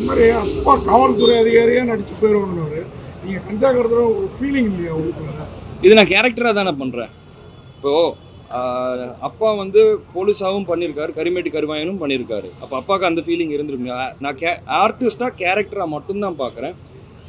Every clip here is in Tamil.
இந்த மாதிரி அப்பா காவல்துறை அதிகாரியாக நடிச்சு போயிடுவாங்க. நீங்கள் கஞ்சா கடத்துற ஒரு ஃபீலிங் இல்லையா உங்களுக்கு? இது நான் கேரக்டராக தானே பண்ணுறேன். இப்போது அப்பா வந்து போலீஸாகவும் பண்ணியிருக்காரு, கரிமேட்டு கருவாயனும் பண்ணியிருக்காரு. அப்போ அப்பாவுக்கு அந்த ஃபீலிங் இருந்திருக்குங்க. நான் ஆர்டிஸ்டாக கேரக்டராக மட்டும்தான் பார்க்குறேன்.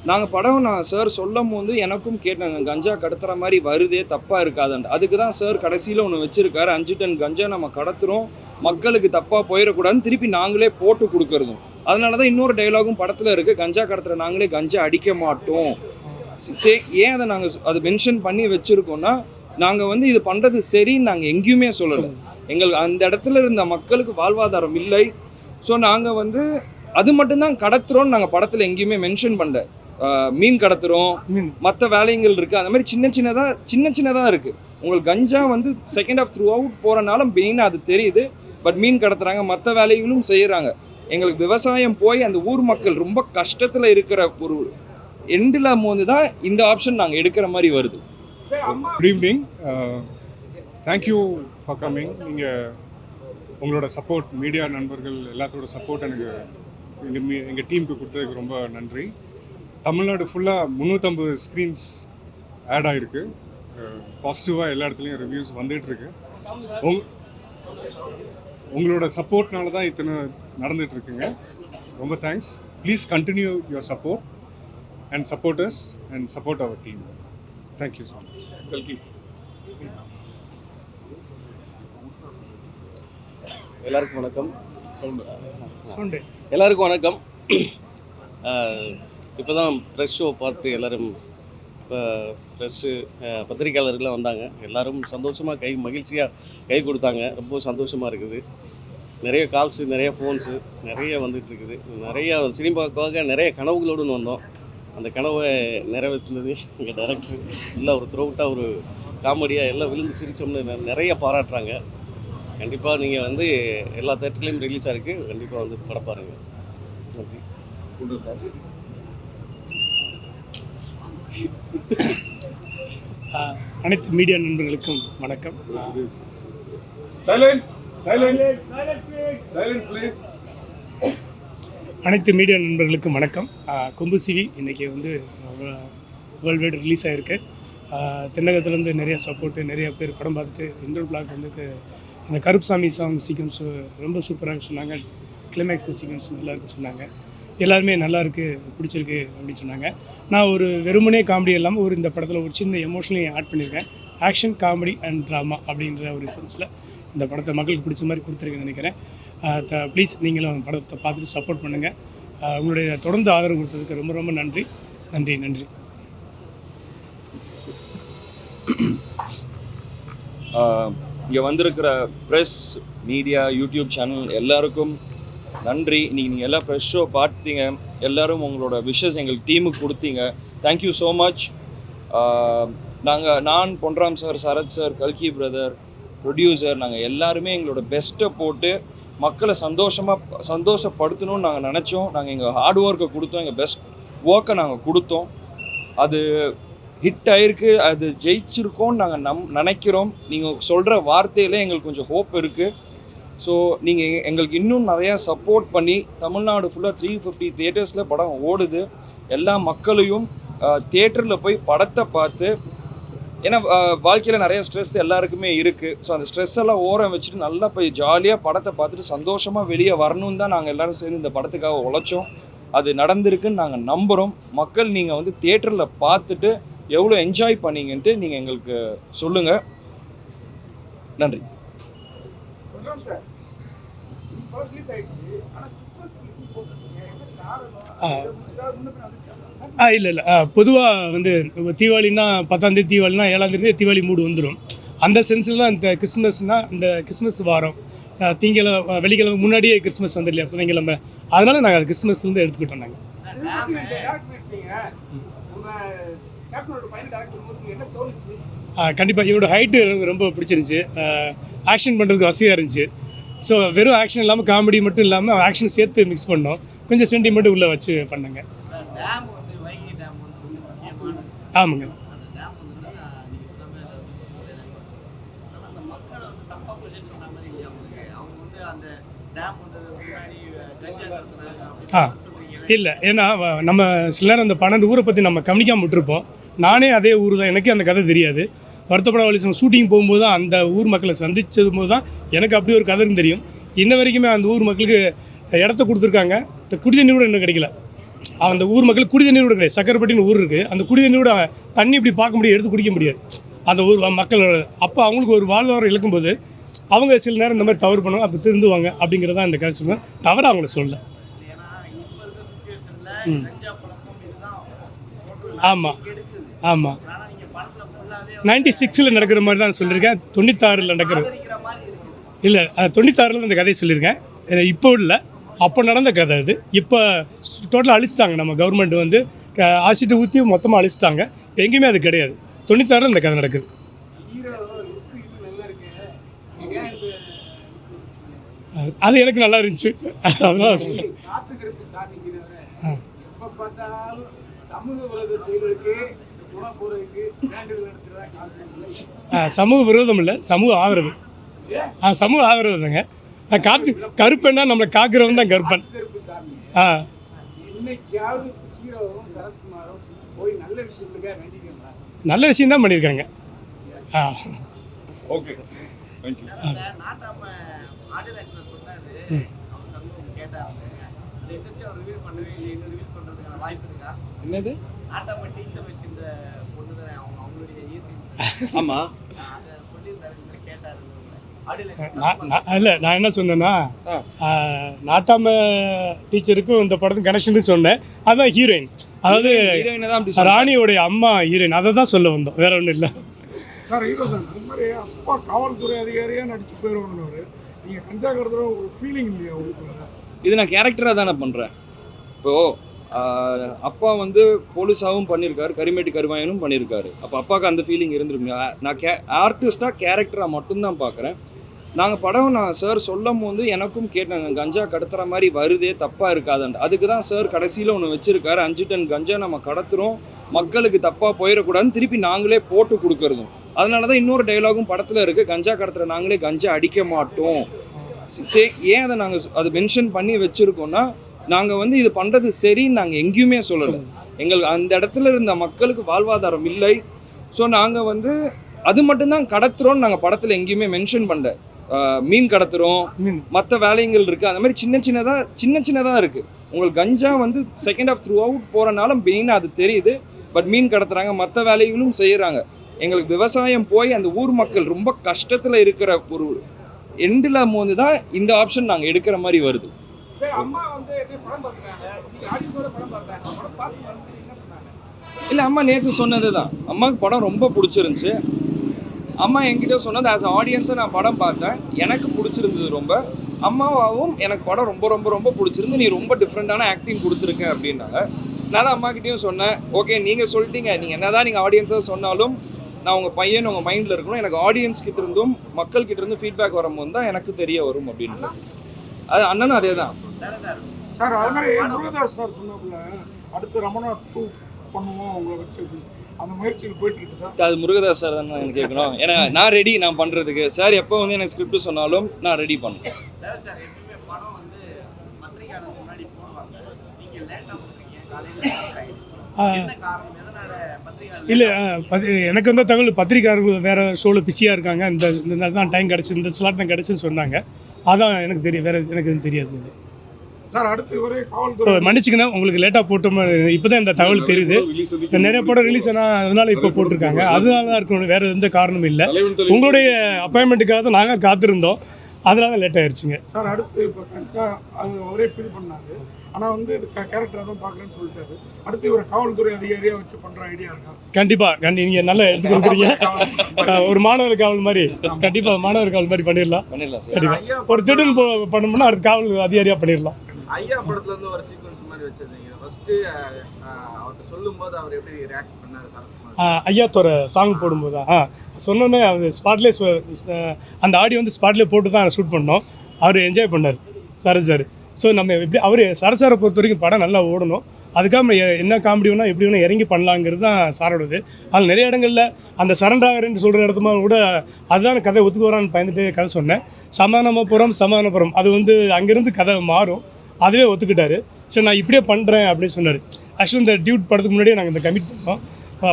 நாங்கள் படம் சார் சொல்லும் போது எனக்கும் கேட்டாங்க, கஞ்சா கடத்துகிற மாதிரி வருதே, தப்பாக இருக்காதுன்ட்டு. அதுக்கு தான் சார் கடைசியில் ஒன்று வச்சுருக்காரு, 5 டன் கஞ்சா நம்ம கடத்துகிறோம், மக்களுக்கு தப்பாக போயிடக்கூடாதுன்னு திருப்பி நாங்களே போட்டு கொடுக்குறதும். அதனால தான் இன்னொரு டைலாகும் படத்தில் இருக்குது, கஞ்சா கடத்துகிற நாங்களே கஞ்சா அடிக்க மாட்டோம். ஏன் அதை நாங்கள் அதை மென்ஷன் பண்ணி வச்சுருக்கோன்னா, நாங்கள் வந்து இது பண்ணுறது சரின்னு நாங்கள் எங்கேயுமே சொல்லலை. எங்களுக்கு அந்த இடத்துல இருந்த மக்களுக்கு வாழ்வாதாரம் இல்லை. ஸோ நாங்கள் வந்து அது மட்டும்தான் கடத்துகிறோன்னு நாங்கள் படத்தில் எங்கேயுமே மென்ஷன் பண்ணல. மீன் கடத்துகிறோம், மற்ற வேலைகள் இருக்குது, அந்த மாதிரி சின்ன சின்னதாக இருக்குது. உங்களுக்கு கஞ்சா வந்து செகண்ட் ஆஃப் த்ரூ அவுட் போகிறனால மெயினாக அது தெரியுது. பட் மீன் கடத்துகிறாங்க, மற்ற வேலைகளும் செய்கிறாங்க. எங்களுக்கு விவசாயம் போய் அந்த ஊர் மக்கள் ரொம்ப கஷ்டத்தில் இருக்கிற ஒரு எண்டில் போது தான் இந்த ஆப்ஷன் நாங்கள் எடுக்கிற மாதிரி வருது. Good evening, thank you for coming. நீங்கள் உங்களோட சப்போர்ட், மீடியா நண்பர்கள் எல்லாத்தோட சப்போர்ட் எனக்கு எங்கள் டீமுக்கு கொடுத்ததுக்கு ரொம்ப நன்றி. தமிழ்நாடு ஃபுல்லாக 350 ஸ்க்ரீன்ஸ் ஆட் ஆகிருக்கு. பாசிட்டிவாக எல்லா இடத்துலையும் ரிவ்யூஸ் வந்துகிட்ருக்கு. உங்களோட சப்போர்ட்னால தான் இத்தனை நடந்துகிட்ருக்குங்க. ரொம்ப thanks. Please continue your support and support us and support our team. Thank you so much. எல்லாருக்கும் வணக்கம். எல்லாருக்கும் வணக்கம். இப்போ தான் ப்ரெஸ் ஷோ பார்த்து எல்லோரும், இப்போ ப்ரெஸ்ஸு பத்திரிக்கையாளர்கள்லாம் வந்தாங்க. எல்லோரும் சந்தோஷமாக மகிழ்ச்சியாக கை கொடுத்தாங்க. ரொம்ப சந்தோஷமாக இருக்குது. நிறைய கால்ஸு, நிறைய ஃபோன்ஸு நிறைய வந்துட்டுருக்குது. நிறையா சினிமாவுக்காக நிறைய கனவுகளோடு வந்தோம். அந்த கனவை நிறைவேற்றினது எங்கள் டைரக்டர். ஃபுல்லாக ஒரு த்ரோட்டாக ஒரு காமெடியாக எல்லாம் விழுந்து சிரித்தோம்னு நிறைய பாராட்டுறாங்க. கண்டிப்பாக நீங்கள் வந்து எல்லா தேட்டர்லேயும் ரிலீஸ் ஆகிருக்கு. கண்டிப்பாக வந்து படம் பாருங்கள். நன்றி. அனைத்து மீடியா நண்பர்களுக்கும் வணக்கம். அனைத்து மீடியா நண்பர்களுக்கும் வணக்கம். கொம்பு சிவி இன்றைக்கி வந்து வேர்ல்டு வைடு ரிலீஸ் ஆகிருக்கு. தென்னகத்துலேருந்து நிறைய சப்போர்ட்டு, நிறைய பேர் படம் பார்த்துட்டு இன்டர் பிளாக் வந்து இந்த கருப்சாமி சாங் சீக்வன்ஸு ரொம்ப சூப்பராக சொன்னாங்க. கிளைமேக்ஸ் சீக்வன்ஸ் நல்லா இருக்குன்னு சொன்னாங்க. எல்லாருமே நல்லாயிருக்கு, பிடிச்சிருக்கு அப்படின்னு சொன்னாங்க. நான் ஒரு வெறுமனே காமெடி இல்லாமல் ஒரு இந்த படத்தில் ஒரு சின்ன எமோஷனலையும் ஆட் பண்ணியிருக்கேன். ஆக்ஷன், காமெடி அண்ட் ட்ராமா அப்படின்ற ஒரு சென்ஸில் இந்த படத்தை மக்களுக்கு பிடிச்ச மாதிரி கொடுத்துருக்கேன்னு நினைக்கிறேன். ப்ளீஸ் நீங்களும் படத்தை பார்த்துட்டு சப்போர்ட் பண்ணுங்கள். உங்களுடைய தொடர்ந்து ஆதரவு கொடுத்ததுக்கு ரொம்ப ரொம்ப நன்றி. இங்கே வந்திருக்கிற ப்ரெஸ், மீடியா, யூடியூப் சேனல் எல்லாருக்கும் நன்றி. இன்றைக்கி நீங்கள் எல்லாம் ப்ரெஷ் ஷோ பார்த்தீங்க. எல்லோரும் உங்களோட விஷஸ் எங்களுக்கு டீமுக்கு கொடுத்தீங்க. Thank you so much. நான் பொன்ராம் சார், சரத் சார், கல்கி பிரதர், ப்ரொடியூசர், நாங்கள் எல்லாருமே எங்களோட பெஸ்ட்டை போட்டு மக்களை சந்தோஷப்படுத்தணும்னு நாங்கள் நினச்சோம். நாங்கள் எங்கள் ஹார்ட் ஒர்க்கை கொடுத்தோம், எங்கள் பெஸ்ட் ஒர்க்கை நாங்கள் கொடுத்தோம். அது ஹிட் ஆகிருக்கு, அது ஜெயிச்சிருக்கோன்னு நாங்கள் நினைக்கிறோம். நீங்கள் சொல்கிற வார்த்தையில் எங்களுக்கு கொஞ்சம் ஹோப் இருக்குது. ஸோ நீங்கள் எங்களுக்கு இன்னும் நிறையா சப்போர்ட் பண்ணி தமிழ்நாடு ஃபுல்லாக 350 தியேட்டர்ஸில் படம் ஓடுது. எல்லா மக்களையும் தியேட்டரில் போய் படத்தை பார்த்து, ஏன்னா வாழ்க்கையில் நிறைய ஸ்ட்ரெஸ் எல்லாருக்குமே இருக்குது. ஸோ அந்த ஸ்ட்ரெஸ் எல்லாம் ஓரம் வச்சுட்டு நல்லா போய் ஜாலியாக படத்தை பார்த்துட்டு சந்தோஷமாக வெளியே வரணும்னு தான் நாங்கள் எல்லோரும் சேர்ந்து இந்த படத்துக்காக உழைச்சோம். அது நடந்திருக்குன்னு நாங்கள் நம்புகிறோம். மக்கள் நீங்கள் வந்து தியேட்டரில் பார்த்துட்டு எவ்வளோ என்ஜாய் பண்ணீங்கன்ட்டு நீங்கள் எங்களுக்கு சொல்லுங்கள். நன்றி. இல்லை பொதுவாக வந்து தீபாவளின்னா 10ஆம் தேதி, தீபாவளினா 7ஆம் தேதி தீபாவளி மூடு வந்துடும். அந்த சென்ஸில் தான் இந்த கிறிஸ்மஸ்னால் இந்த கிறிஸ்மஸ் வாரம் திங்கக்கிழமை வெள்ளிக்கிழமை முன்னாடியே கிறிஸ்மஸ் வந்து இல்லையா, புதன்கிழமை. அதனால் நாங்கள் அது கிறிஸ்மஸ்லேருந்து எடுத்துக்கிட்டோம். நாங்கள் கண்டிப்பாக இவரோட ஹைட்டு எனக்கு ரொம்ப பிடிச்சிருந்துச்சி. ஆக்ஷன் பண்ணுறதுக்கு வசதியாக இருந்துச்சு. ஸோ வெறும் ஆக்ஷன் இல்லாமல் காமெடி மட்டும் இல்லாமல் ஆக்ஷன் சேர்த்து மிக்ஸ் பண்ணோம். கொஞ்சம் சென்டிமெண்ட்டு உள்ளே வச்சு பண்ணங்க. ஆமாங்க. ஆ இல்லை, ஏன்னா நம்ம சில நேரம் அந்த 12 ஊரை பற்றி நம்ம கவனிக்காம விட்டுருப்போம். நானே அதே ஊர் தான், எனக்கு அந்த கதை தெரியாது. வருத்தப்பட வழி ஷூட்டிங் போகும்போது தான் அந்த ஊர் மக்களை சந்திச்சது போது தான் எனக்கு அப்படி ஒரு கதைன்னு தெரியும். இன்ன வரைக்குமே அந்த ஊர் மக்களுக்கு இடத்த கொடுத்துருக்காங்க, குடி தண்ணி கூட இன்னும் கிடைக்கல. அந்த ஊர் மக்களுக்கு குடி தண்ணி கூட கிடையாது. சக்கரைப்பட்டின்னு ஊர் இருக்குது, அந்த குடி தண்ணி கூட தண்ணி இப்படி பார்க்க முடியாது, எடுத்து குடிக்க முடியாது அந்த ஊர் மக்களோட. அப்போ அவங்களுக்கு ஒரு வாழ்வாரம் இழக்கும்போது அவங்க சில நேரம் இந்த மாதிரி தவறு பண்ணுவாங்க, அப்போ திருந்துவாங்க அப்படிங்கிறதா இந்த கதை சொல்லுவேன். தவறு அவங்கள சொல்ல. ஆமாம் ஆமாம் 96 நடக்கிற மாதிரி தான் சொல்லியிருக்கேன். 96 நடக்கிறது இல்லை, 96 இந்த கதையை சொல்லியிருக்கேன். இப்போ இல்லை, அப்போ நடந்த கதை அது. இப்போ டோட்டலாக அழிச்சிட்டாங்க. நம்ம கவர்மெண்ட் வந்து ஆசிட்டு ஊற்றி மொத்தமாக அழிச்சிட்டாங்க. இப்போ எங்கேயுமே அது கிடையாது. 96 இந்த கதை நடக்குது. அது எனக்கு நல்லா இருந்துச்சு. அதெல்லாம் சமூக விரோதம் இல்லை, சமூக ஆதரவு. சமூக ஆதரவு தாங்க. காத்து கருப்பன்னா நம்மளை காக்கிறவன் தான் கருப்பன். நல்ல விஷயம் தான் பண்ணியிருக்காங்க. Okay, thank you. என்னது? ஆமாம், இல்லை, நான் என்ன சொன்னேன்னா, நாட்டாம டீச்சருக்கும் இந்த படத்துக்கு கனெக்ஷன் சொன்னேன். அதுதான் ஹீரோயின், அதாவது ராணியோடைய அம்மா ஹீரோயின். அதை தான் சொல்ல வந்தோம், வேற ஒன்றும் இல்லை. சார் ஹீரோ சார் இந்த மாதிரி அப்பா காவல்துறை அதிகாரியாக நடிச்சு போயிடுவாங்கன்னு நீங்கள் கஞ்சா கடத்துற ஒரு ஃபீலிங் இல்லையா உங்களுக்கு? இது நான் கேரக்டராக தானே பண்ணுறேன். இப்போது அப்பா வந்து போலீஸாகவும் பண்ணியிருக்காரு, கரிமேட்டு கருவாயனும் பண்ணியிருக்காரு. அப்போ அப்பாவுக்கு அந்த ஃபீலிங் இருந்திருக்குங்க. நான் ஆர்டிஸ்டாக கேரக்டராக மட்டும்தான் பார்க்குறேன். நாங்கள் படம் சார் சொல்லும் போது எனக்கும் கேட்டாங்க, கஞ்சா கடத்துகிற மாதிரி வருதே, தப்பாக இருக்காதுன்ட்டு. அதுக்கு தான் சார் கடைசியில் ஒன்று வச்சுருக்காரு, 5 டன் கஞ்சா நம்ம கடத்துகிறோம், மக்களுக்கு தப்பாக போயிடக்கூடாதுன்னு திருப்பி நாங்களே போட்டு கொடுக்குறதும். அதனால தான் இன்னொரு டைலாகும் படத்தில் இருக்குது, கஞ்சா கடத்துகிற நாங்களே கஞ்சா அடிக்க மாட்டோம். ஏன் அதை நாங்கள் அது மென்ஷன் பண்ணி வச்சுருக்கோன்னா, நாங்கள் வந்து இது பண்ணுறது சரின்னு நாங்கள் எங்கேயுமே சொல்லலை. எங்களுக்கு அந்த இடத்துல இருந்த மக்களுக்கு வாழ்வாதாரம் இல்லை. ஸோ நாங்கள் வந்து அது மட்டும்தான் கடத்துகிறோன்னு நாங்கள் படத்தில் எங்கேயுமே மென்ஷன் பண்ணல. மீன் கடத்துகிறோம், மற்ற வேலைகள் இருக்குது, அந்த மாதிரி சின்ன சின்னதாக இருக்குது. உங்களுக்கு கஞ்சா வந்து செகண்ட் ஆஃப் த்ரூ அவுட் போகிறனால மெயினாக அது தெரியுது. பட் மீன் கடத்துகிறாங்க, மற்ற வேலைகளும் செய்கிறாங்க. எங்களுக்கு விவசாயம் போய் அந்த ஊர் மக்கள் ரொம்ப கஷ்டத்தில் இருக்கிற ஒரு எண்டில் போது தான் இந்த ஆப்ஷன் நாங்கள் எடுக்கிற மாதிரி வருது. இல்லை, அம்மா நேற்று சொன்னது தான். அம்மாவுக்கு படம் ரொம்ப பிடிச்சிருந்துச்சு. அம்மா என்கிட்ட சொன்னது, ஆஸ் ஆடியன்ஸை நான் படம் பார்த்தேன், எனக்கு பிடிச்சிருந்தது ரொம்ப. அம்மாவும் எனக்கு படம் ரொம்ப ரொம்ப ரொம்ப பிடிச்சிருந்து, நீ ரொம்ப டிஃப்ரெண்ட்டான ஆக்டிங் கொடுத்துருக்க அப்படின்னாங்க. நான் தான் அம்மாக்கிட்டையும் சொன்னேன், ஓகே நீங்கள் சொல்லிட்டீங்க, நீங்கள் என்ன தான் நீங்கள் ஆடியன்ஸாக சொன்னாலும் நான் உங்கள் பையன் உங்கள் மைண்டில் இருக்கணும், எனக்கு ஆடியன்ஸ் கிட்ட இருந்தும் மக்கள் கிட்ட இருந்தும் ஃபீட்பேக் வரும்போது தான் எனக்கு தெரிய வரும் அப்படின்னு. அது அண்ணனும் அதே தான் சார். அது மாதிரி முருகதாஸ் சார் சொன்னாப்புல அடுத்து ரமணா 2 பண்ணுவோம் உங்களை வச்சு, அந்த முயற்சியில் போயிட்டு இருக்குதா? அது முருகதாஸ் சார் தான் எனக்கு கேட்கணும். ஏன்னா நான் ரெடி, நான் பண்ணுறதுக்கு. சார் எப்போ வந்து எனக்கு ஸ்கிரிப்ட் சொன்னாலும் நான் ரெடி பண்ணுவேன். இல்லை, எனக்கு வந்து தகவல் பத்திரிக்கையாளர்கள் வேறு ஷோவில் பிஸியாக இருக்காங்க, இந்த தான் டைம் கிடச்சி, இந்த ஸ்லாட் தான் கிடச்சின்னு சொன்னாங்க. அதான் எனக்கு தெரியும், வேறு எனக்கு எதுவும் தெரியாது சார். அடுத்து வரை காவல்துறை மன்னிச்சுக்கணும், உங்களுக்கு லேட்டாக போட்டோம். இப்போ தான் இந்த தகவல் தெரியுது. நிறைய படம் ரிலீஸ் ஆனால் அதனால் இப்போ போட்டிருக்காங்க, அதனால தான் இருக்கணும், வேறு எந்த காரணமும் இல்லை. உங்களுடைய அப்பாயின்மெண்ட்டுக்காக தான் நாங்கள் காத்திருந்தோம், அதனால லேட் ஆயிடுச்சுங்க சார். அடுத்து இப்போ கரெக்டாக அது அவரே ஃபீல் பண்ணாரு, ஆனால் வந்து இது கேரக்டராக தான் பார்க்குறேன்னு சொல்லிட்டாரு. அடுத்து இவரை காவல்துறை அதிகாரியாக வச்சு பண்ணுற ஐடியா இருக்கா? கண்டிப்பாக நீங்கள் நல்லா எடுத்து கொடுக்குறீங்க. ஒரு மாணவர் காவல் மாதிரி, கண்டிப்பாக மாணவர் காவல் மாதிரி பண்ணிடலாம். கண்டிப்பாக ஒரு திடீர்னு பண்ணோம்னா அடுத்து காவல் அதிகாரியாக பண்ணிடலாம். ஐயா படத்துல இருந்து ஒரு சீக்வன்ஸ் மாதிரி வச்சிருந்தீங்க. ஃபர்ஸ்ட் அவர்கிட்ட சொல்லும்போது அவர் எப்படி ரியாக்ட் பண்ணாரு சார்? ஐயா தோற சாங் போடும்போது சொன்னோன்னே அது ஸ்பாட்லேயே அந்த ஆடியோ வந்து ஸ்பாட்லேயே போட்டு தான் ஷூட் பண்ணோம். அவர் என்ஜாய் பண்ணார் சரத் சார். ஸோ நம்ம எப்படி அவர் சரசாரை பொறுத்த வரைக்கும் படம் நல்லா ஓடணும், அதுக்காக என்ன காமெடி வேணால் எப்படி வேணால் இறங்கி பண்ணலாங்கிறது தான் சாரோடது. அதில் நிறைய இடங்களில் அந்த சரண்டாகரன்னு சொல்கிற இடத்துல கூட அதுதான் கதை ஒத்துக்கு வரான்னு பயந்துட்டு கதை சொன்னேன். சமாதானபுரம் அது வந்து அங்கேருந்து கதை மாறும். அதுவே ஒத்துக்கிட்டாரு. சரி நான் இப்படியே பண்ணுறேன் அப்படின்னு சொன்னார். ஆக்சுவலி இந்த டியூட் படத்துக்கு முன்னாடியே நாங்கள் இந்த கமிட் பண்ணோம்.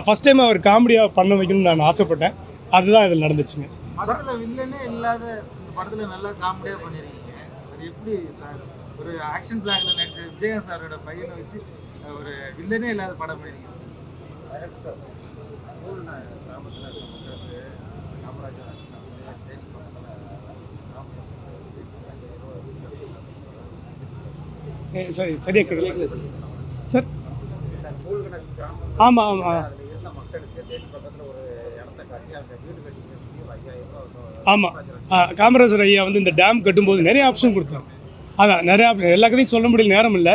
ஃபஸ்ட் டைம் அவர் காமெடியாக பண்ண வைக்கணும்னு நான் ஆசைப்பட்டேன். அதுதான் இதில் நடந்துச்சுங்க. படத்தில் வில்லனே இல்லாத இந்த படத்தில் நல்லா காமெடியாக பண்ணியிருக்கீங்க. அது எப்படி சார் ஒரு ஆக்ஷன் பிளாக்ல நடிச்ச விஜயகாந்த் சாரோட பையனை வச்சு ஒரு வில்லனே இல்லாத படம் பண்ணியிருக்கீங்க. சரி சரியாக கிடைக்கல சார். ஆமாம் ஆமாம் ஆமாம் காமராஜர் ஐயா வந்து இந்த டேம் கட்டும்போது நிறைய ஆப்ஷன் கொடுத்தாரு. அதான் நிறையா ஆப்ஷன், எல்லா கதையும் சொல்ல முடியல, நேரம் இல்லை.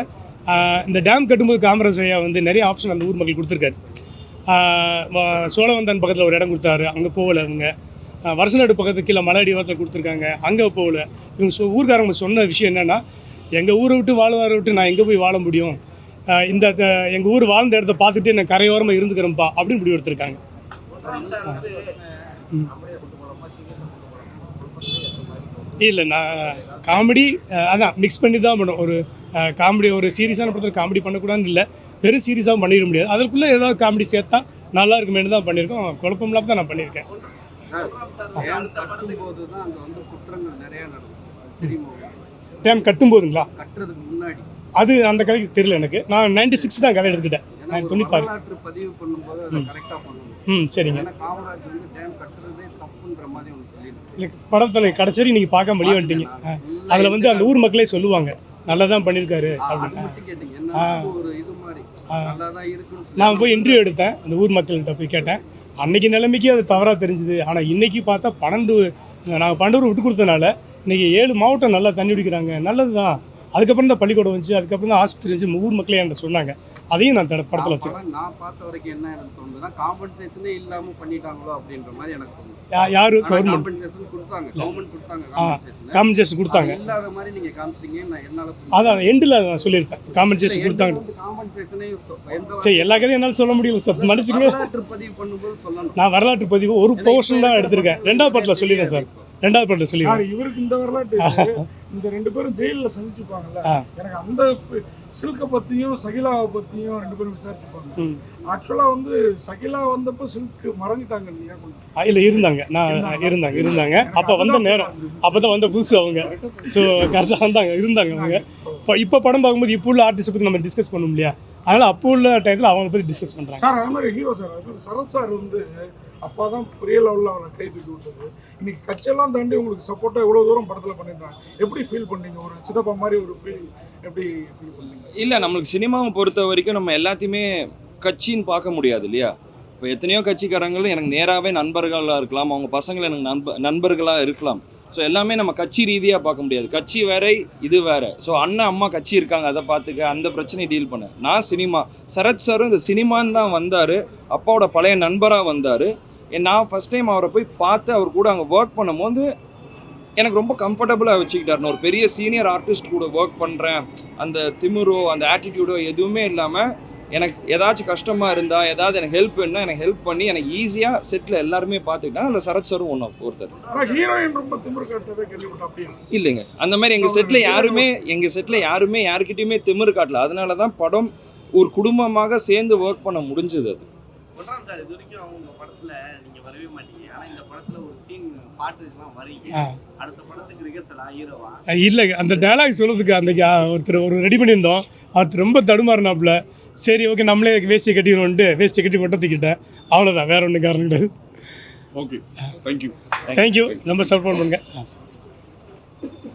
இந்த டேம் கட்டும்போது காமராஜர் ஐயா வந்து நிறைய ஆப்ஷன் அந்த ஊர் மக்கள் கொடுத்துருக்காரு. சோழவந்தான் பக்கத்தில் ஒரு இடம் கொடுத்தாரு, அங்கே போகல அவங்க. வருஷநாடு பக்கத்துக்கு கீழே மலையடி வாரத்தில் கொடுத்துருக்காங்க, அங்கே போகல. இவங்க ஊர்காரங்க சொன்ன விஷயம் என்னென்னா, எங்கள் ஊரை விட்டு வாழ்வாரை விட்டு நான் எங்கே போய் வாழ முடியும், இந்த எங்கள் ஊர் வாழ்ந்த இடத்த பார்த்துட்டு நான் கரையோரமாக இருந்துக்கிறேன்ப்பா அப்படின்னு முடிவு எடுத்திருக்காங்க. இல்லை நான் காமெடி அதான் மிக்ஸ் பண்ணி தான் பண்ணுவோம். ஒரு காமெடி ஒரு சீரியஸான படத்தில் காமெடி பண்ணக்கூடாதுன்னு இல்லை, வெறும் சீரியஸாகவும் பண்ணிட முடியாது. அதுக்குள்ளே ஏதாவது காமெடி சேர்த்தா நல்லா இருக்குமேனு தான் பண்ணியிருக்கோம். குழப்பம் இல்லாமல் தான் நான் பண்ணியிருக்கேன். டேம் கட்டும்போதுங்களா? கட்டுறதுக்கு முன்னாடி அது அந்த கதைக்கு தெரியல எனக்கு. நான் 96 தான் கதை எடுத்துக்கிட்டேன். நான் 96 பதிவு பண்ணும்போது அதை கரெக்டாக பண்ணணும். சரிங்க. ஏன்னா காமராஜ் வந்து டேம் கட்டுறதே தப்புன்ற மாதிரி ஒன்று சொல்லியிருக்கேன். இல்லை படத்தில் கடைசி நீங்கள் பார்க்க வெளியே வந்துட்டீங்க. அதில் வந்து அந்த ஊர் மக்களே சொல்லுவாங்க நல்லா தான் பண்ணியிருக்காரு அப்படின்னு. கேட்டீங்க என்ன ஒரு இது மாதிரி நல்லா தான் இருக்குன்னு நான் போய் இன்டர்வியூ எடுத்தேன், அந்த ஊர் மக்கள்கிட்ட போய் கேட்டேன். அன்றைக்கி நிலைமைக்கு அது தவறாக தெரிஞ்சுது. ஆனால் இன்றைக்கி பார்த்தா நாங்கள் 12 விட்டு கொடுத்தனால இன்றைக்கி 7 மாவட்டம் நல்லா தண்ணி குடிக்கிறாங்க. நல்லது தான். அதுக்கப்புறம் தான் பள்ளிக்கூடம் வந்துச்சு, அதுக்கப்புறம் தான் ஆஸ்பத்திரி இருந்துச்சு, ஊர் மக்களே என்கிட்ட சொன்னாங்க. அதையும் நான் படத்தில் வச்சுருக்கேன். நான் பார்த்த வரைக்கும் என்ன எனக்கு தோணுதுன்னா காம்பன்சேஷனே இல்லாமல் பண்ணிட்டாங்களோ அப்படின்ற மாதிரி எனக்கு தோணுது. யார் கவர்மெண்ட் காம்பன்சேஷன் கொடுத்தாங்க, கவர்மெண்ட் கொடுத்தாங்க, காம்பன்சேஷன் கொடுத்தாங்க. இல்லாத மாதிரி நீங்கள் காமிச்சிட்டீங்க. நான் என்னால் அதான் எண்டில் நான் சொல்லியிருப்பேன் காம்பன்சேஷன் கொடுத்தாங்க. காம்பன்சேஷனே சரி எல்லா கதையும் என்னால் சொல்ல முடியல சார், மன்னிச்சுங்க. வரலாற்று பதிவு பண்ணும்போது சொல்லணும். நான் வரலாற்று பதிவு ஒரு போர்ஷன் தான் எடுத்திருக்கேன். 2வது படத்தில் சொல்லிடுறேன் சார். 2வது படத்தில் சொல்லிடுறேன். இவருக்கு இந்த வரலாற்று இந்த 2 பேரும் ஜெயிலில் சந்திச்சுப்பாங்கல்ல, எனக்கு அந்த சில்கை பற்றியும் சகிலாவை பற்றியும் 2 பேரும் விசாரிச்சுப்பாங்க. ஆக்சுவலாக வந்து சகிலா வந்தப்போ சில்க் மறந்துட்டாங்க இல்லையா? இல்லை இருந்தாங்க, நான் இருந்தாங்க. அப்போ வந்த நேரம், அப்போ தான் வந்த புதுசு அவங்க. ஸோ கரெக்டாக இருந்தாங்க அவங்க. இப்போ படம் பார்க்கும்போது இப்போ உள்ள ஆர்டிஸ்ட்டை பற்றி நம்ம டிஸ்கஸ் பண்ணோம் இல்லையா, அதனால் அப்போ உள்ள டயத்தில் அவங்களை பற்றி டிஸ்கஸ் பண்ணுறாங்க. சார் அது மாதிரி ஹீரோ சார், அது மாதிரி சரத் சார் வந்து அப்போ தான் பெரிய லெவலில் அவரை கை தூக்கி விட்டது. இன்னைக்கு கட்சியெல்லாம் தாண்டி உங்களுக்கு சப்போர்ட்டாக இவ்வளோ தூரம் படத்தில் பண்ணியிருந்தாங்க. எப்படி ஃபீல் பண்ணீங்க? ஒரு சித்தப்பா மாதிரி ஒரு ஃபீலிங் எப்படி ஃபீல் பண்ணீங்க? இல்லை, நம்மளுக்கு சினிமாவை பொறுத்த வரைக்கும் நம்ம எல்லாத்தையுமே கட்சின்னு பார்க்க முடியாது இல்லையா. இப்போ எத்தனையோ கட்சிக்காரங்களும் எனக்கு நேராகவே நண்பர்களாக இருக்கலாம், அவங்க பசங்கள் எனக்கு நண்பர்களாக இருக்கலாம். ஸோ எல்லாமே நம்ம கட்சி ரீதியாக பார்க்க முடியாது. கட்சி வேற, இது வேற. ஸோ அண்ணன் அம்மா கட்சி இருக்காங்க, அதை பார்த்துக்க, அந்த பிரச்சனையை டீல் பண்ண. நான் சினிமா, சரத் சாரும் இந்த சினிமான்னு தான் வந்தார், அப்பாவோட பழைய நண்பராக வந்தார். நான் ஃபஸ்ட் டைம் அவரை போய் பார்த்து அவர் கூட அங்கே ஒர்க் பண்ணும்போது எனக்கு ரொம்ப கம்ஃபர்டபுளாக வச்சுக்கிட்டாருன்னு. ஒரு பெரிய சீனியர் ஆர்டிஸ்ட் கூட ஒர்க் பண்ணுறேன், அந்த திமிரோ அந்த ஆட்டிடியூடோ எதுவுமே இல்லாமல் எனக்கு ஏதாச்சும் கஷ்டமாக இருந்தால், ஏதாவது எனக்கு ஹெல்ப் வேணும்னா எனக்கு ஹெல்ப் பண்ணி எனக்கு ஈஸியாக செட்டில் எல்லாருமே பார்த்துக்கிட்டாங்க. அதில் சரத் சாரும் ஒருத்தர். ஹீரோயின் ரொம்ப திமிரு காட்டுறதை கேள்விப்பட்டேன். அப்படியே இல்லைங்க, அந்த மாதிரி எங்கள் செட்டில் யாருமே யாருக்கிட்டையுமே திமிரு காட்டல. அதனால தான் படம் ஒரு குடும்பமாக சேர்ந்து ஒர்க் பண்ண முடிஞ்சது. அது இது வரைக்கும் அவங்க படத்தில் நீங்கள் வரவே மாட்டீங்க, ஆனால் இந்த படத்தில் ஒரு சீன் பாட்டுலாம் வரீங்க. அடுத்த படத்துக்கு ரிகர்சலா ஹீரோவா? இல்லை, அந்த டயலாக் சொல்கிறதுக்கு அன்றைக்கி ஒருத்தர் ரெடி பண்ணியிருந்தோம். அவர் ரொம்ப தடுமாறினாப்புல. சரி ஓகே நம்மளே வேஸ்ட்டி கட்டிடுவோன்ட்டு வேஸ்ட்டி கட்டி கொட்டத்துக்கிட்டேன். அவ்வளோதான், வேற ஒன்றும் காரணம் கிடையாது. Okay, thank you. ரொம்ப சப்போர்ட் பண்ணுங்க.